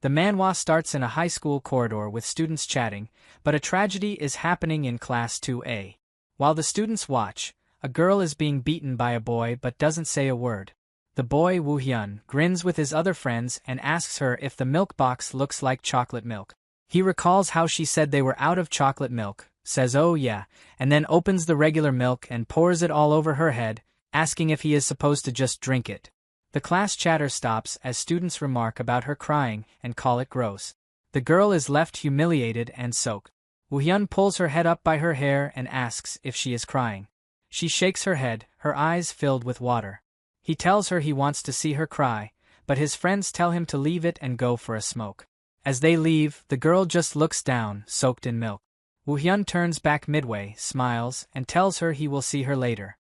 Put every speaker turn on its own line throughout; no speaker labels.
The manhwa starts in a high school corridor with students chatting, but a tragedy is happening in Class 2A. While the students watch, a girl is being beaten by a boy but doesn't say a word. The boy, Woo-hyun, grins with his other friends and asks her if the milk box looks like chocolate milk. He recalls how she said they were out of chocolate milk, says oh yeah, and then opens the regular milk and pours it all over her head, asking if he is supposed to just drink it. The class chatter stops as students remark about her crying and call it gross. The girl is left humiliated and soaked. Woo-hyun pulls her head up by her hair and asks if she is crying. She shakes her head, her eyes filled with water. He tells her he wants to see her cry, but his friends tell him to leave it and go for a smoke. As they leave, the girl just looks down, soaked in milk. Woo-hyun turns back midway, smiles, and tells her he will see her later.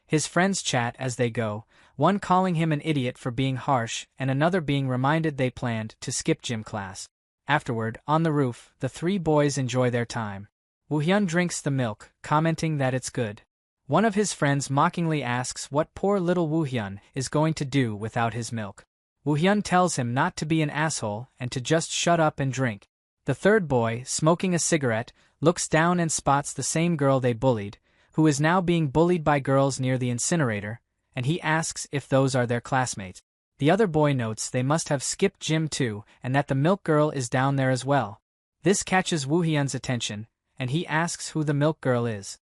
His friends chat as they go, one calling him an idiot for being harsh and another being reminded they planned to skip gym class. Afterward, on the roof, the three boys enjoy their time. Woo-hyun drinks the milk, commenting that it's good. One of his friends mockingly asks what poor little Woo-hyun is going to do without his milk. Woo-hyun tells him not to be an asshole and to just shut up and drink. The third boy, smoking a cigarette, looks down and spots the same girl they bullied, who is now being bullied by girls near the incinerator, and he asks if those are their classmates. The other boy notes they must have skipped gym too and that the milk girl is down there as well. This catches Woo-hyun's attention, and he asks who the milk girl is.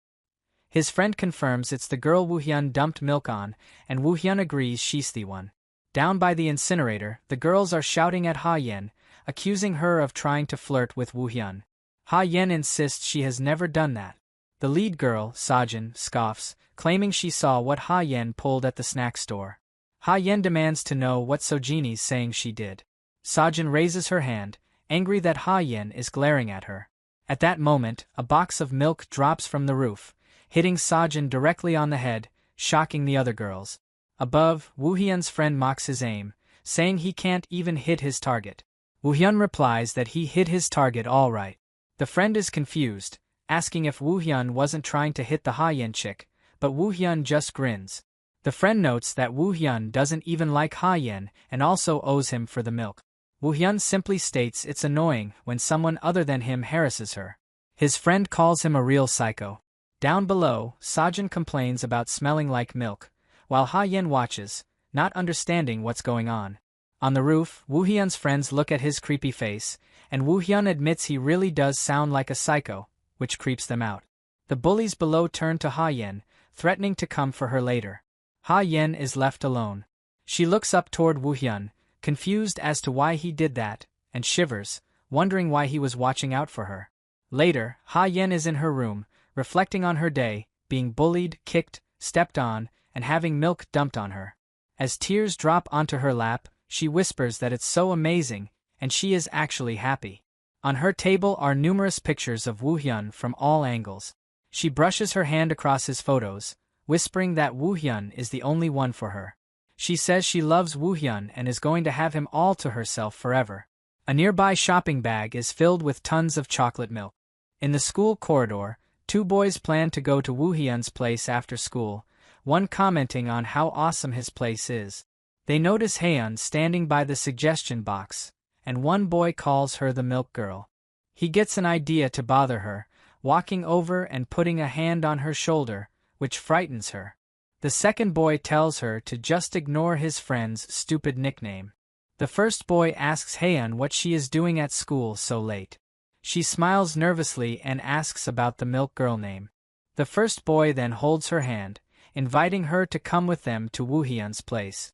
His friend confirms it's the girl Woo-hyun dumped milk on, and Woo-hyun agrees she's the one. Down by the incinerator, the girls are shouting at Hayen, accusing her of trying to flirt with Woo-hyun. Hayen insists she has never done that. The lead girl, Sejin, scoffs, claiming she saw what Hayen pulled at the snack store. Hayen demands to know what Sojini's saying she did. Sejin raises her hand, angry that Hayen is glaring at her. At that moment, a box of milk drops from the roof, hitting Sejin directly on the head, shocking the other girls. Above, Woo-hyun's friend mocks his aim, saying he can't even hit his target. Woo-hyun replies that he hit his target all right. The friend is confused, asking if Woo-hyun wasn't trying to hit the Hayen chick, but Woo-hyun just grins. The friend notes that Woo-hyun doesn't even like Hayen and also owes him for the milk. Woo-hyun simply states it's annoying when someone other than him harasses her. His friend calls him a real psycho. Down below, Sejin complains about smelling like milk, while Hayen watches, not understanding what's going on. On the roof, Woo-hyun's friends look at his creepy face, and Woo-hyun admits he really does sound like a psycho, which creeps them out. The bullies below turn to Hayen, threatening to come for her later. Hayen is left alone. She looks up toward Woo-hyun, confused as to why he did that, and shivers, wondering why he was watching out for her. Later, Hayen is in her room, reflecting on her day, being bullied, kicked, stepped on, and having milk dumped on her. As tears drop onto her lap, she whispers that it's so amazing, and she is actually happy. On her table are numerous pictures of Woo-hyun from all angles. She brushes her hand across his photos, whispering that Woo-hyun is the only one for her. She says she loves Woo-hyun and is going to have him all to herself forever. A nearby shopping bag is filled with tons of chocolate milk. In the school corridor, two boys plan to go to Woo-hyun's place after school, one commenting on how awesome his place is. They notice Hayen standing by the suggestion box, and one boy calls her the milk girl. He gets an idea to bother her, walking over and putting a hand on her shoulder, which frightens her. The second boy tells her to just ignore his friend's stupid nickname. The first boy asks Hayen what she is doing at school so late. She smiles nervously and asks about the milk girl name. The first boy then holds her hand, inviting her to come with them to Woo-hyun's place.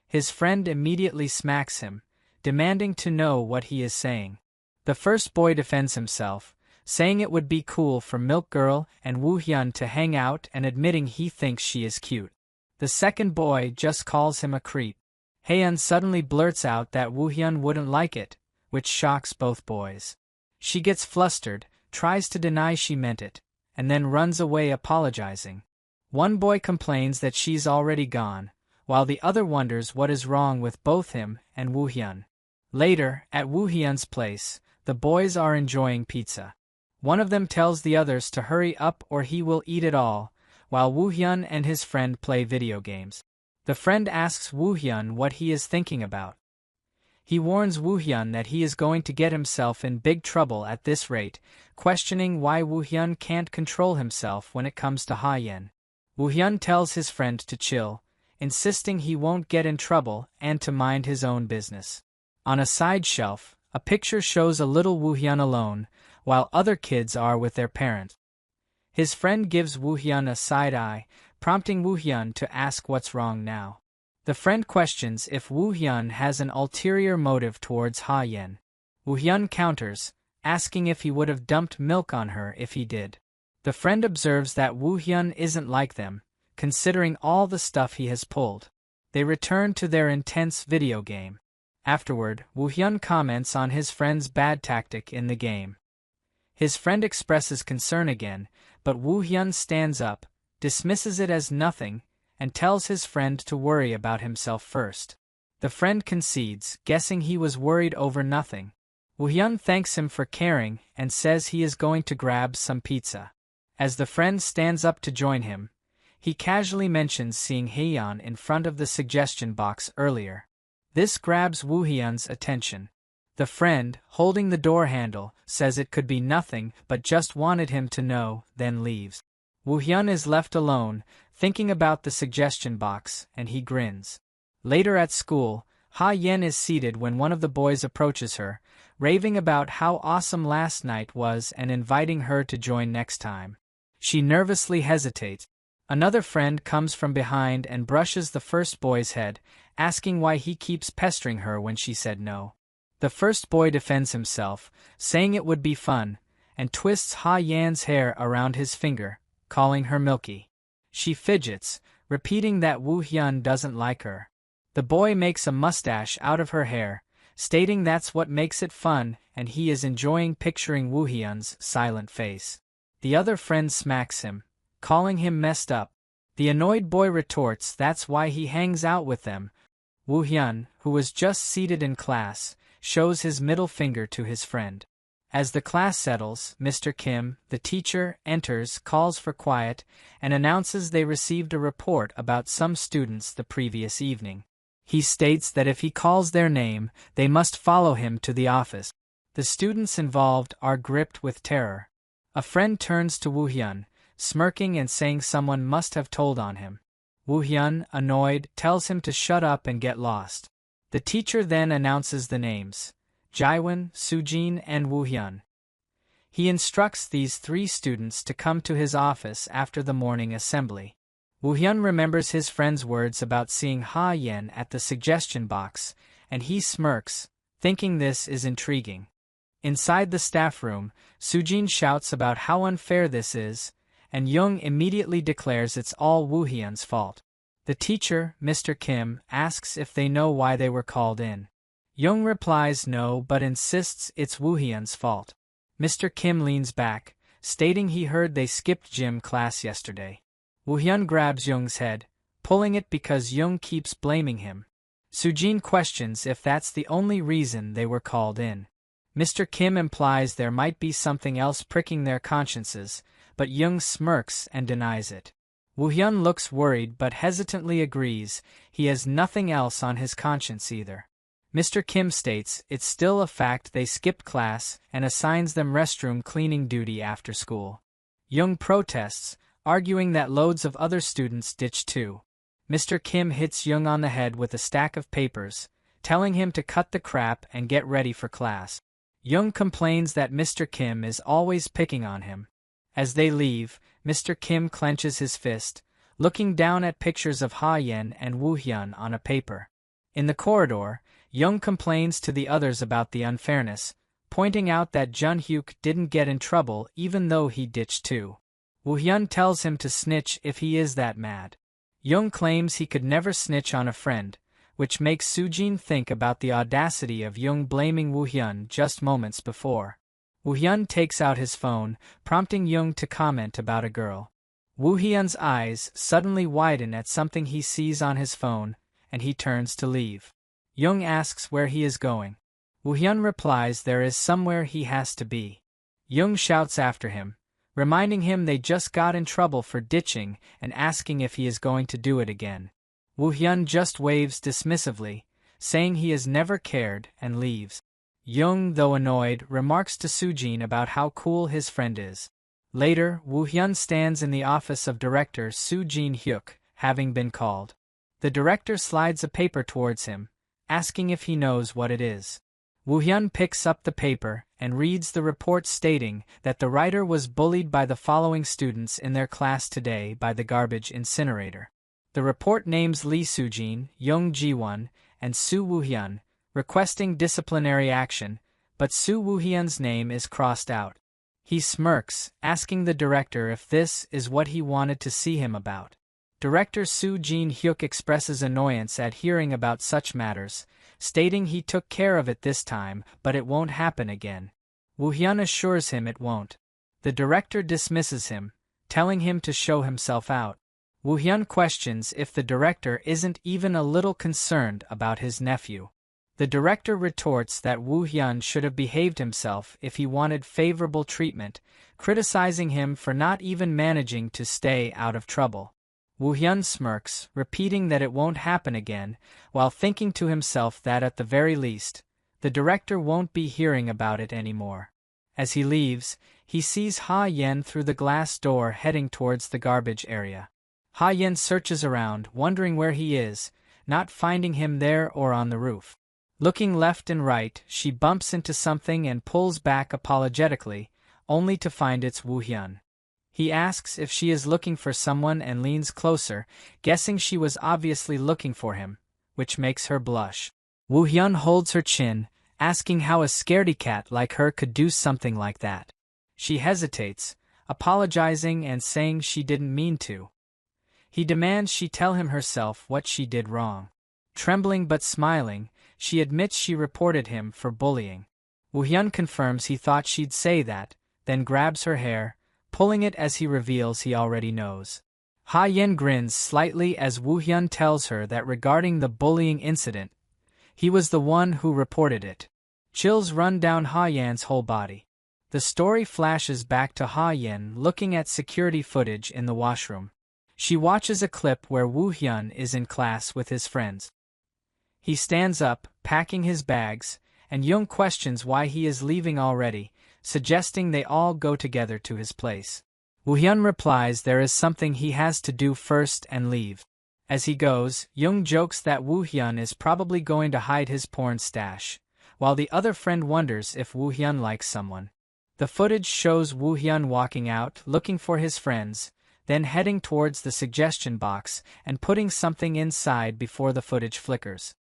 His friend immediately smacks him, demanding to know what he is saying. The first boy defends himself, saying it would be cool for Milk Girl and Woo-hyun to hang out and admitting he thinks she is cute. The second boy just calls him a creep. Hayen suddenly blurts out that Woo-hyun wouldn't like it, which shocks both boys. She gets flustered, tries to deny she meant it, and then runs away apologizing. One boy complains that she's already gone, while the other wonders what is wrong with both him and Woo-hyun. Later, at Woo-hyun's place, the boys are enjoying pizza. One of them tells the others to hurry up or he will eat it all, while Woo-hyun and his friend play video games. The friend asks Woo-hyun what he is thinking about. He warns Woo-hyun that he is going to get himself in big trouble at this rate, questioning why Woo-hyun can't control himself when it comes to Hayen. Woo-hyun tells his friend to chill, insisting he won't get in trouble and to mind his own business. On a side shelf, a picture shows a little Woo-hyun alone, while other kids are with their parents. His friend gives Woo-hyun a side eye, prompting Woo-hyun to ask what's wrong now. The friend questions if Woo-hyun has an ulterior motive towards Hayen. Woo-hyun counters, asking if he would have dumped milk on her if he did. The friend observes that Woo-hyun isn't like them, considering all the stuff he has pulled. They return to their intense video game. Afterward, Woo-hyun comments on his friend's bad tactic in the game. His friend expresses concern again, but Woo-hyun stands up, dismisses it as nothing, and tells his friend to worry about himself first. The friend concedes, guessing he was worried over nothing. Woo-hyun thanks him for caring and says he is going to grab some pizza. As the friend stands up to join him, he casually mentions seeing Hayen in front of the suggestion box earlier. This grabs Woo-hyun's attention. The friend, holding the door handle, says it could be nothing but just wanted him to know, then leaves. Woo-hyun is left alone, thinking about the suggestion box, and he grins. Later at school, Hayen is seated when one of the boys approaches her, raving about how awesome last night was and inviting her to join next time. She nervously hesitates. Another friend comes from behind and brushes the first boy's head, asking why he keeps pestering her when she said no. The first boy defends himself, saying it would be fun, and twists Hayen's hair around his finger, calling her milky. She fidgets, repeating that Woo-hyun doesn't like her. The boy makes a mustache out of her hair, stating that's what makes it fun and he is enjoying picturing Woo-hyun's silent face. The other friend smacks him, calling him messed up. The annoyed boy retorts that's why he hangs out with them. Woo-hyun, who was just seated in class, shows his middle finger to his friend. As the class settles, Mr. Kim, the teacher, enters, calls for quiet, and announces they received a report about some students the previous evening. He states that if he calls their name, they must follow him to the office. The students involved are gripped with terror. A friend turns to Woo-hyun, smirking and saying someone must have told on him. Woo-hyun, annoyed, tells him to shut up and get lost. The teacher then announces the names: Jaewon, Sujin, and Woo-hyun. He instructs these three students to come to his office after the morning assembly. Woo-hyun remembers his friend's words about seeing Hayen at the suggestion box, and he smirks, thinking this is intriguing. Inside the staff room, Sujin shouts about how unfair this is, and Young immediately declares it's all Woo-hyun's fault. The teacher, Mr. Kim, asks if they know why they were called in. Young replies no but insists it's Woo-hyun's fault. Mr. Kim leans back, stating he heard they skipped gym class yesterday. Woo-hyun grabs Young's head, pulling it because Young keeps blaming him. Sujin questions if that's the only reason they were called in. Mr. Kim implies there might be something else pricking their consciences, but Young smirks and denies it. Woo-hyun looks worried but hesitantly agrees he has nothing else on his conscience either. Mr. Kim states it's still a fact they skipped class and assigns them restroom cleaning duty after school. Young protests, arguing that loads of other students ditched too. Mr. Kim hits Young on the head with a stack of papers, telling him to cut the crap and get ready for class. Young complains that Mr. Kim is always picking on him. As they leave, Mr. Kim clenches his fist, looking down at pictures of Hayen and Woo-hyun on a paper. In the corridor, Young complains to the others about the unfairness, pointing out that Jun-hyuk didn't get in trouble even though he ditched too. Woo-hyun tells him to snitch if he is that mad. Young claims he could never snitch on a friend, which makes Sujin think about the audacity of Young blaming Woo-hyun just moments before. Woo-hyun takes out his phone, prompting Young to comment about a girl. Woo-hyun's eyes suddenly widen at something he sees on his phone, and he turns to leave. Young asks where he is going. Woo-hyun replies there is somewhere he has to be. Young shouts after him, reminding him they just got in trouble for ditching and asking if he is going to do it again. Woo-hyun just waves dismissively, saying he has never cared, and leaves. Young, though annoyed, remarks to Sujin about how cool his friend is. Later, Woo-hyun stands in the office of director Soo Jin-hyuk, having been called. The director slides a paper towards him, asking if he knows what it is. Woo-hyun picks up the paper and reads the report stating that the writer was bullied by the following students in their class today by the garbage incinerator. The report names Lee Sujin, Young Ji-won, and Soo Woo-hyun, requesting disciplinary action, but Soo Woo-hyun's name is crossed out. He smirks, asking the director if this is what he wanted to see him about. Director Soo Jin-hyuk expresses annoyance at hearing about such matters, stating he took care of it this time but it won't happen again. Woo-hyun assures him it won't. The director dismisses him, telling him to show himself out. Woo-hyun questions if the director isn't even a little concerned about his nephew. The director retorts that Woo-hyun should have behaved himself if he wanted favorable treatment, criticizing him for not even managing to stay out of trouble. Woo-hyun smirks, repeating that it won't happen again, while thinking to himself that at the very least, the director won't be hearing about it anymore. As he leaves, he sees Hayen through the glass door heading towards the garbage area. Hayen searches around, wondering where he is, not finding him there or on the roof. Looking left and right, she bumps into something and pulls back apologetically, only to find it's Woo-hyun. He asks if she is looking for someone and leans closer, guessing she was obviously looking for him, which makes her blush. Woo-hyun holds her chin, asking how a scaredy cat like her could do something like that. She hesitates, apologizing and saying she didn't mean to. He demands she tell him herself what she did wrong. Trembling but smiling, she admits she reported him for bullying. Woo-hyun confirms he thought she'd say that, then grabs her hair, pulling it as he reveals he already knows. Hayen grins slightly as Woo-hyun tells her that regarding the bullying incident, he was the one who reported it. Chills run down Hayen's whole body. The story flashes back to Hayen looking at security footage in the washroom. She watches a clip where Woo-hyun is in class with his friends. He stands up, packing his bags, and Young questions why he is leaving already, suggesting they all go together to his place. Woo-hyun replies there is something he has to do first and leave. As he goes, Young jokes that Woo-hyun is probably going to hide his porn stash, while the other friend wonders if Woo-hyun likes someone. The footage shows Woo-hyun walking out, looking for his friends, then heading towards the suggestion box and putting something inside before the footage flickers.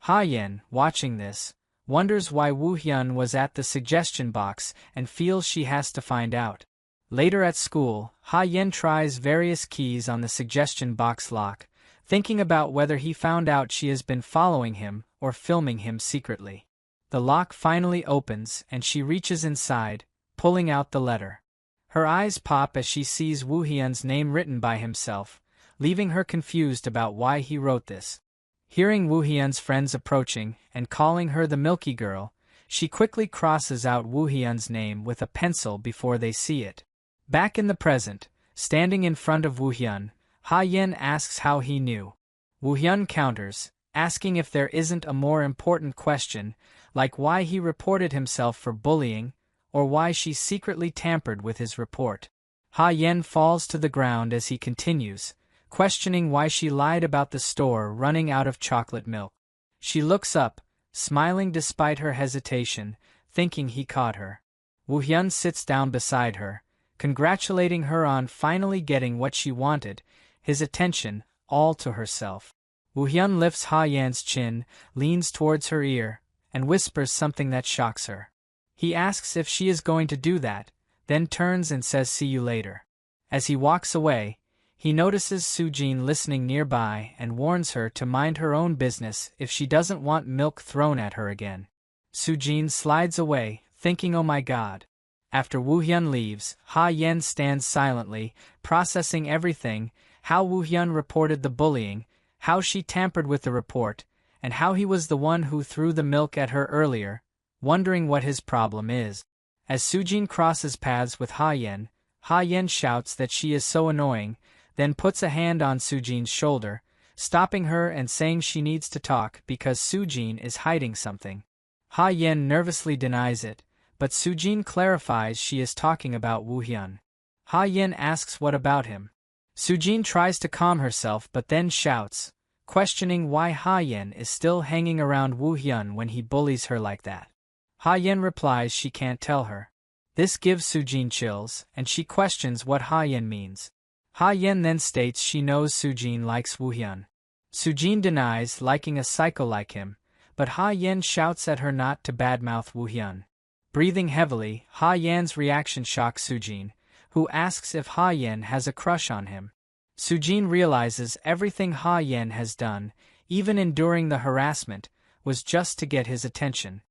Hayen, watching this, wonders why Woo-hyun was at the suggestion box and feels she has to find out. Later at school, Hayen tries various keys on the suggestion box lock, thinking about whether he found out she has been following him or filming him secretly. The lock finally opens and she reaches inside, pulling out the letter. Her eyes pop as she sees Woo-hyun's name written by himself, leaving her confused about why he wrote this. Hearing Woo-hyun's friends approaching and calling her the Milky Girl, she quickly crosses out Woo-hyun's name with a pencil before they see it. Back in the present, standing in front of Woo-hyun, Hayen asks how he knew. Woo-hyun counters, asking if there isn't a more important question, like why he reported himself for bullying, or why she secretly tampered with his report. Hayen falls to the ground as he continues, questioning why she lied about the store running out of chocolate milk. She looks up, smiling despite her hesitation, thinking he caught her. Woo-hyun sits down beside her, congratulating her on finally getting what she wanted, his attention, all to herself. Woo-hyun lifts Hayen's chin, leans towards her ear, and whispers something that shocks her. He asks if she is going to do that, then turns and says see you later. As he walks away, he notices Sujin listening nearby and warns her to mind her own business if she doesn't want milk thrown at her again. Sujin slides away, thinking oh my god. After Woo-hyun leaves, Hayen stands silently, processing everything, how Woo-hyun reported the bullying, how she tampered with the report, and how he was the one who threw the milk at her earlier, wondering what his problem is. As Sujin crosses paths with Hayen, Hayen shouts that she is so annoying, then puts a hand on Sujin's shoulder, stopping her and saying she needs to talk because Sujin is hiding something. Hayen nervously denies it, but Sujin clarifies she is talking about Woohyun. Hayen asks what about him. Sujin tries to calm herself but then shouts, questioning why Hayen is still hanging around Woohyun when he bullies her like that. Hayen replies she can't tell her. This gives Sujin chills, and she questions what Hayen means. Hayen then states she knows Sujin likes Woohyun. Sujin denies liking a psycho like him, but Hayen shouts at her not to badmouth Woohyun. Breathing heavily, Hayen's reaction shocks Sujin, who asks if Hayen has a crush on him. Sujin realizes everything Hayen has done, even enduring the harassment, was just to get his attention.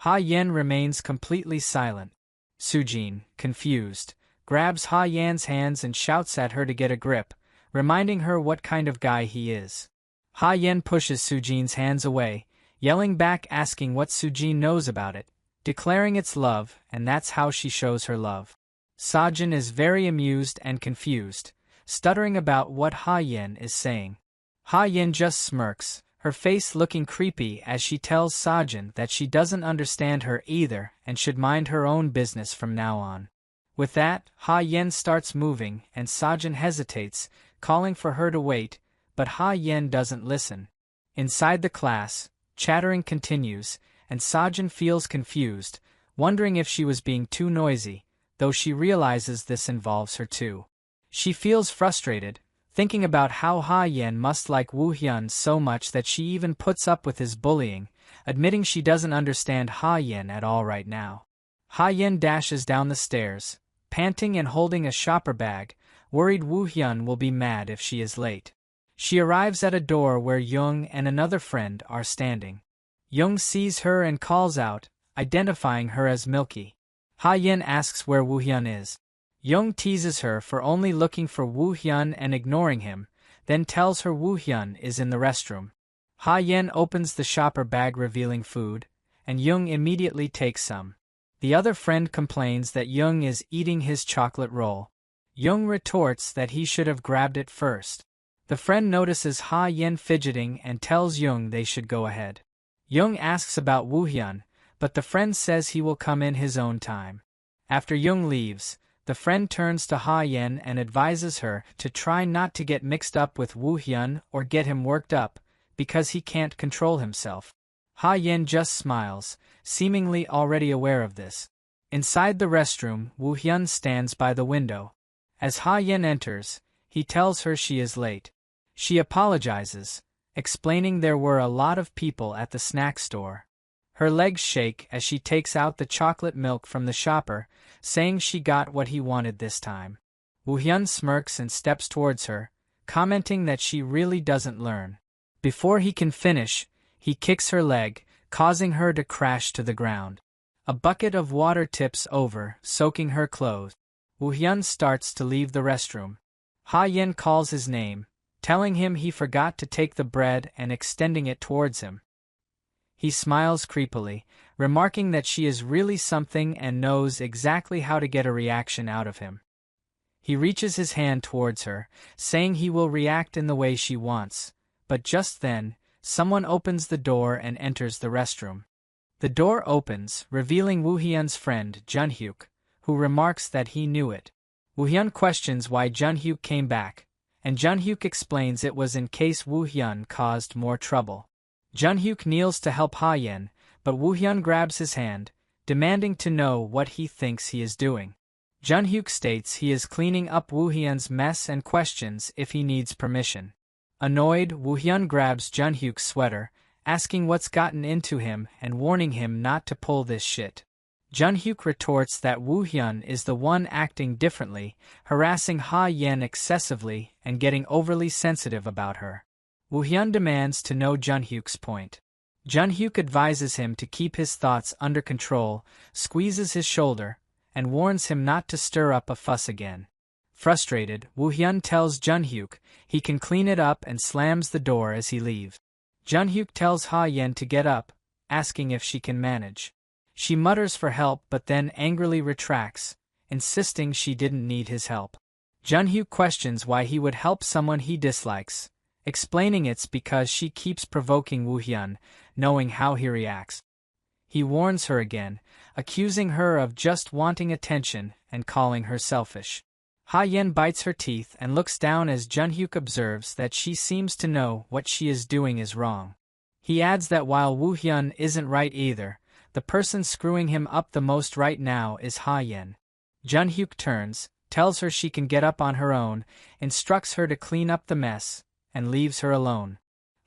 Hayen remains completely silent. Sujin, confused, grabs Hayen's hands and shouts at her to get a grip, reminding her what kind of guy he is. Hayen pushes Sujin's hands away, yelling back asking what Sujin knows about it, declaring it's love, and that's how she shows her love. Sajin is very amused and confused, stuttering about what Hayen is saying. Hayen just smirks, her face looking creepy as she tells Sajin that she doesn't understand her either and should mind her own business from now on. With that, Hayen starts moving and Sajin hesitates, calling for her to wait, but Hayen doesn't listen. Inside the class, chattering continues, and Sajin feels confused, wondering if she was being too noisy, though she realizes this involves her too. She feels frustrated, thinking about how Hayen must like Woohyun so much that she even puts up with his bullying, admitting she doesn't understand Hayen at all right now. Hayen dashes down the stairs, panting and holding a shopper bag, worried Woohyun will be mad if she is late. She arrives at a door where Young and another friend are standing. Young sees her and calls out, identifying her as Milky. Hayen asks where Woohyun is. Young teases her for only looking for Woohyun and ignoring him, then tells her Woohyun is in the restroom. Hayen opens the shopper bag revealing food, and Young immediately takes some. The other friend complains that Young is eating his chocolate roll. Young retorts that he should have grabbed it first. The friend notices Hayen fidgeting and tells Young they should go ahead. Young asks about Woohyun, but the friend says he will come in his own time. After Young leaves, the friend turns to Hayen and advises her to try not to get mixed up with Woohyun or get him worked up, because he can't control himself. Hayen just smiles, seemingly already aware of this. Inside the restroom, Woohyun stands by the window. As Hayen enters, he tells her she is late. She apologizes, explaining there were a lot of people at the snack store. Her legs shake as she takes out the chocolate milk from the shopper, saying she got what he wanted this time. Woohyun smirks and steps towards her, commenting that she really doesn't learn. Before he can finish, he kicks her leg, causing her to crash to the ground. A bucket of water tips over, soaking her clothes. Woohyun starts to leave the restroom. Hayen calls his name, telling him he forgot to take the bread and extending it towards him. He smiles creepily, remarking that she is really something and knows exactly how to get a reaction out of him. He reaches his hand towards her, saying he will react in the way she wants, but just then, someone opens the door and enters the restroom. The door opens, revealing Woohyun's friend, Junhyuk, who remarks that he knew it. Woohyun questions why Junhyuk came back, and Junhyuk explains it was in case Woohyun caused more trouble. Junhyuk kneels to help Hayen, but Woohyun grabs his hand, demanding to know what he thinks he is doing. Junhyuk states he is cleaning up Woohyun's mess and questions if he needs permission. Annoyed, Woohyun grabs Junhyuk's sweater, asking what's gotten into him and warning him not to pull this shit. Junhyuk retorts that Woohyun is the one acting differently, harassing Hayen excessively and getting overly sensitive about her. Woohyun demands to know Junhyuk's point. Junhyuk advises him to keep his thoughts under control, squeezes his shoulder, and warns him not to stir up a fuss again. Frustrated, Woohyun tells Junhyuk he can clean it up and slams the door as he leaves. Junhyuk tells Hayen to get up, asking if she can manage. She mutters for help but then angrily retracts, insisting she didn't need his help. Junhyuk questions why he would help someone he dislikes, explaining it's because she keeps provoking Woohyun, knowing how he reacts. He warns her again, accusing her of just wanting attention and calling her selfish. Hayen bites her teeth and looks down as Junhyuk observes that she seems to know what she is doing is wrong. He adds that while Woohyun isn't right either, the person screwing him up the most right now is Hayen. Junhyuk turns, tells her she can get up on her own, instructs her to clean up the mess, and leaves her alone.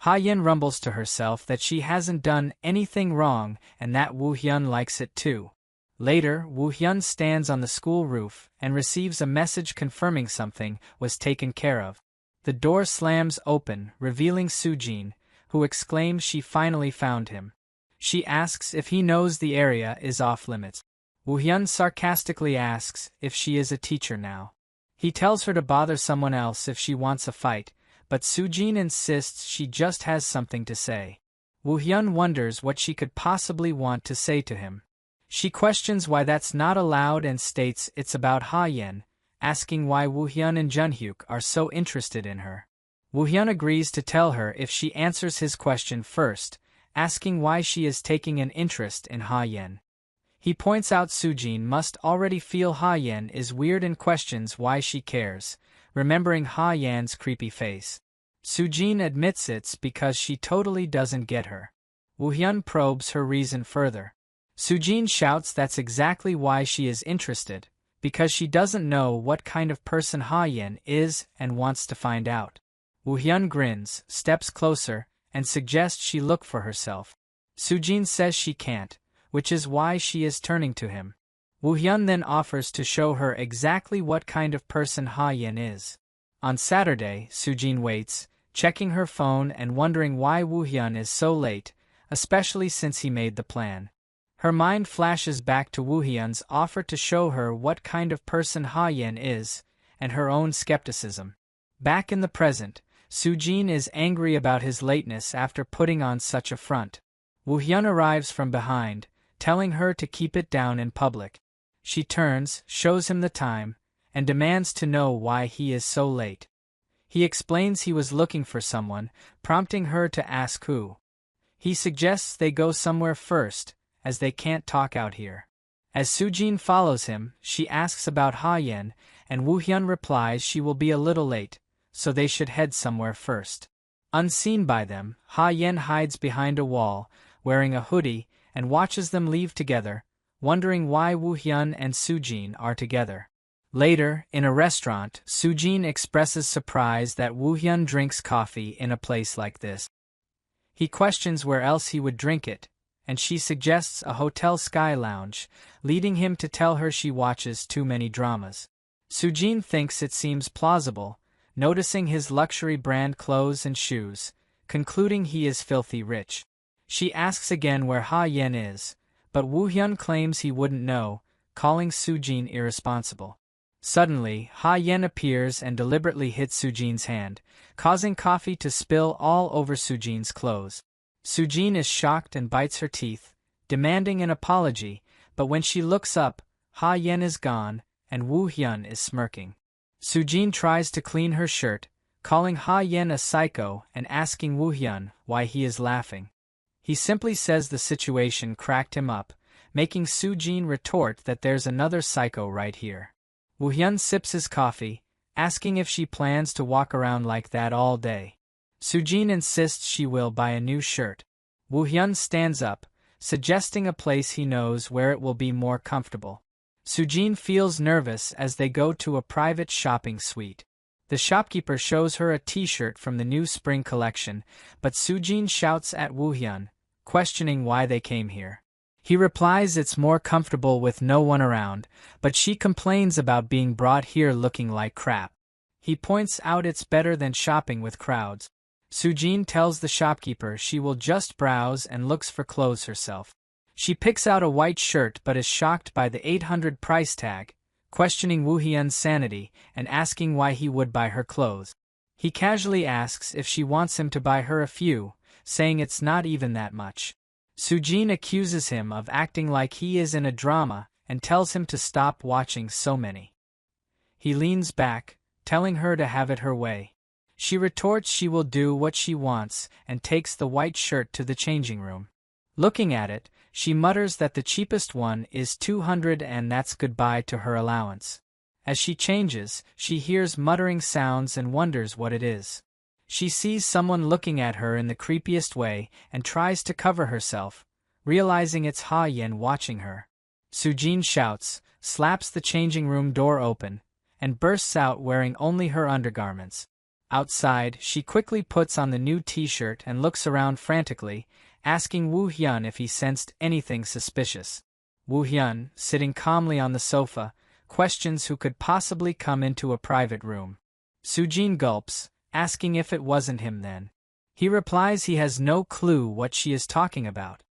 Hayen rumbles to herself that she hasn't done anything wrong and that Woohyun likes it too. Later, Woohyun stands on the school roof and receives a message confirming something was taken care of. The door slams open, revealing Sujin, who exclaims she finally found him. She asks if he knows the area is off-limits. Woohyun sarcastically asks if she is a teacher now. He tells her to bother someone else if she wants a fight, but Sujin insists she just has something to say. Woohyun wonders what she could possibly want to say to him. She questions why that's not allowed and states it's about Hayen, asking why Woohyun and Junhyuk are so interested in her. Woohyun agrees to tell her if she answers his question first, asking why she is taking an interest in Hayen. He points out Sujin must already feel Hayen is weird and questions why she cares, remembering Hayen's creepy face. Sujin admits it's because she totally doesn't get her. Woohyun probes her reason further. Sujin shouts that's exactly why she is interested, because she doesn't know what kind of person Hayen is and wants to find out. Woohyun grins, steps closer, and suggests she look for herself. Sujin says she can't, which is why she is turning to him. Woohyun then offers to show her exactly what kind of person Hayen is. On Saturday, Sujin waits, checking her phone and wondering why Woohyun is so late, especially since he made the plan. Her mind flashes back to Woohyun's offer to show her what kind of person Hayen is, and her own skepticism. Back in the present, Sujin is angry about his lateness after putting on such a front. Woohyun arrives from behind, telling her to keep it down in public. She turns, shows him the time, and demands to know why he is so late. He explains he was looking for someone, prompting her to ask who. He suggests they go somewhere first, as they can't talk out here. As Sujin follows him, she asks about Hayen, and Woohyun replies she will be a little late, so they should head somewhere first. Unseen by them, Hayen hides behind a wall, wearing a hoodie, and watches them leave together, wondering why Woohyun and Sujin are together. Later, in a restaurant, Sujin expresses surprise that Woohyun drinks coffee in a place like this. He questions where else he would drink it, and she suggests a hotel sky lounge, leading him to tell her she watches too many dramas. Sujin thinks it seems plausible, noticing his luxury brand clothes and shoes, concluding he is filthy rich. She asks again where Hayen is, but Woohyun claims he wouldn't know, calling Sujin irresponsible. Suddenly, Hayen appears and deliberately hits Sujin's hand, causing coffee to spill all over Sujin's clothes. Sujin is shocked and bites her teeth, demanding an apology, but when she looks up, Hayen is gone, and Woohyun is smirking. Sujin tries to clean her shirt, calling Hayen a psycho and asking Woohyun why he is laughing. He simply says the situation cracked him up, making Sujin retort that there's another psycho right here. Woohyun sips his coffee, asking if she plans to walk around like that all day. Sujin insists she will buy a new shirt. Woohyun stands up, suggesting a place he knows where it will be more comfortable. Sujin feels nervous as they go to a private shopping suite. The shopkeeper shows her a t-shirt from the new spring collection, but Sujin shouts at Woohyun, questioning why they came here. He replies it's more comfortable with no one around, but she complains about being brought here looking like crap. He points out it's better than shopping with crowds. Sujin tells the shopkeeper she will just browse and looks for clothes herself. She picks out a white shirt but is shocked by the 800 price tag, questioning Woohyun's sanity and asking why he would buy her clothes. He casually asks if she wants him to buy her a few, saying it's not even that much. Sujin accuses him of acting like he is in a drama and tells him to stop watching so many. He leans back, telling her to have it her way. She retorts she will do what she wants and takes the white shirt to the changing room. Looking at it, she mutters that the cheapest one is 200 and that's goodbye to her allowance. As she changes, she hears muttering sounds and wonders what it is. She sees someone looking at her in the creepiest way and tries to cover herself, realizing it's Hayen watching her. Sujin shouts, slaps the changing room door open, and bursts out wearing only her undergarments. Outside, she quickly puts on the new t-shirt and looks around frantically, asking Woo Hyun if he sensed anything suspicious. Woo Hyun, sitting calmly on the sofa, questions who could possibly come into a private room. Sujin gulps, asking if it wasn't him then. He replies he has no clue what she is talking about.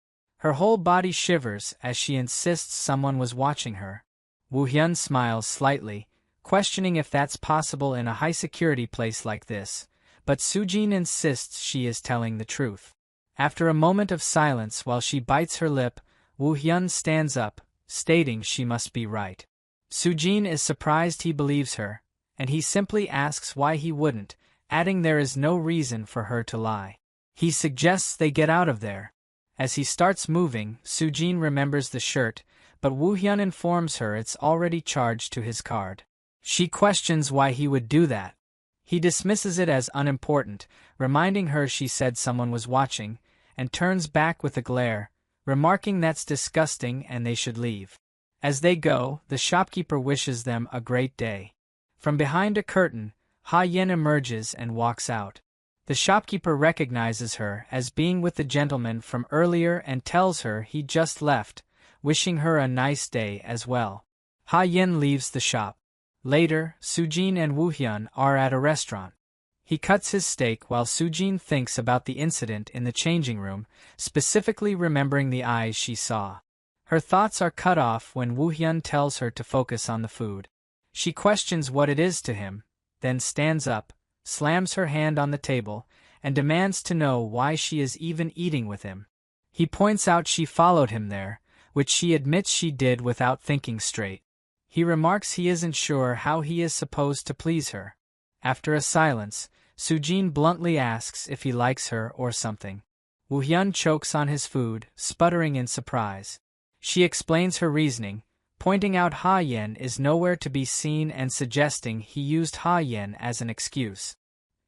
Her whole body shivers as she insists someone was watching her. Woo Hyun smiles slightly, questioning if that's possible in a high-security place like this, but Sujin insists she is telling the truth. After a moment of silence while she bites her lip, Woo Hyun stands up, stating she must be right. Sujin is surprised he believes her, and he simply asks why he wouldn't, adding there is no reason for her to lie. He suggests they get out of there. As he starts moving, Sujin remembers the shirt, but Woo Hyun informs her it's already charged to his card. She questions why he would do that. He dismisses it as unimportant, reminding her she said someone was watching, and turns back with a glare, remarking that's disgusting and they should leave. As they go, the shopkeeper wishes them a great day. From behind a curtain, Hayen emerges and walks out. The shopkeeper recognizes her as being with the gentleman from earlier and tells her he just left, wishing her a nice day as well. Hayen leaves the shop. Later, Sujin and Woo Hyun are at a restaurant. He cuts his steak while Sujin thinks about the incident in the changing room, specifically remembering the eyes she saw. Her thoughts are cut off when Woo Hyun tells her to focus on the food. She questions what it is to him, then stands up, slams her hand on the table, and demands to know why she is even eating with him. He points out she followed him there, which she admits she did without thinking straight. He remarks he isn't sure how he is supposed to please her. After a silence, Sujin bluntly asks if he likes her or something. Woo Hyun chokes on his food, sputtering in surprise. She explains her reasoning, pointing out Hayen is nowhere to be seen and suggesting he used Hayen as an excuse.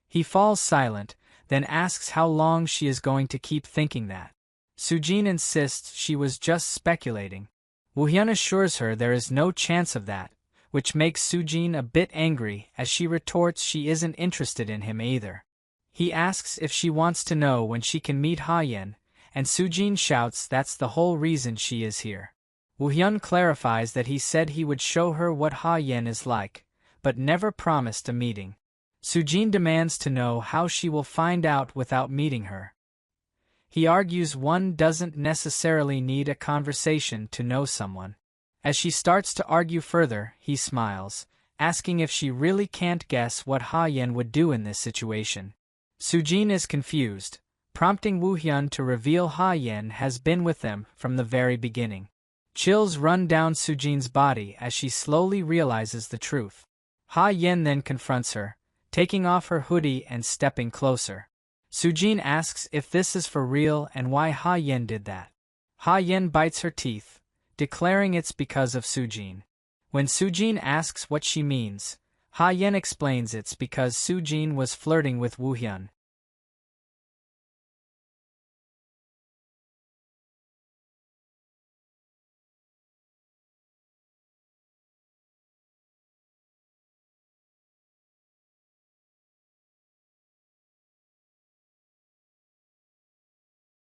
He falls silent, then asks how long she is going to keep thinking that. Sujin insists she was just speculating. Woo Hyun assures her there is no chance of that, which makes Sujin a bit angry as she retorts she isn't interested in him either. He asks if she wants to know when she can meet Hayen, and Sujin shouts that's the whole reason she is here. Woo Hyun clarifies that he said he would show her what Hayen is like, but never promised a meeting. Sujin demands to know how she will find out without meeting her. He argues one doesn't necessarily need a conversation to know someone. As she starts to argue further, he smiles, asking if she really can't guess what Hayen would do in this situation. Sujin is confused, prompting Woo Hyun to reveal Hayen has been with them from the very beginning. Chills run down Sujin's body as she slowly realizes the truth. Hayen then confronts her, taking off her hoodie and stepping closer. Sujin asks if this is for real and why Hayen did that. Hayen bites her teeth, declaring it's because of Sujin. When Sujin asks what she means, Hayen explains it's because Sujin was flirting with Woo Hyun.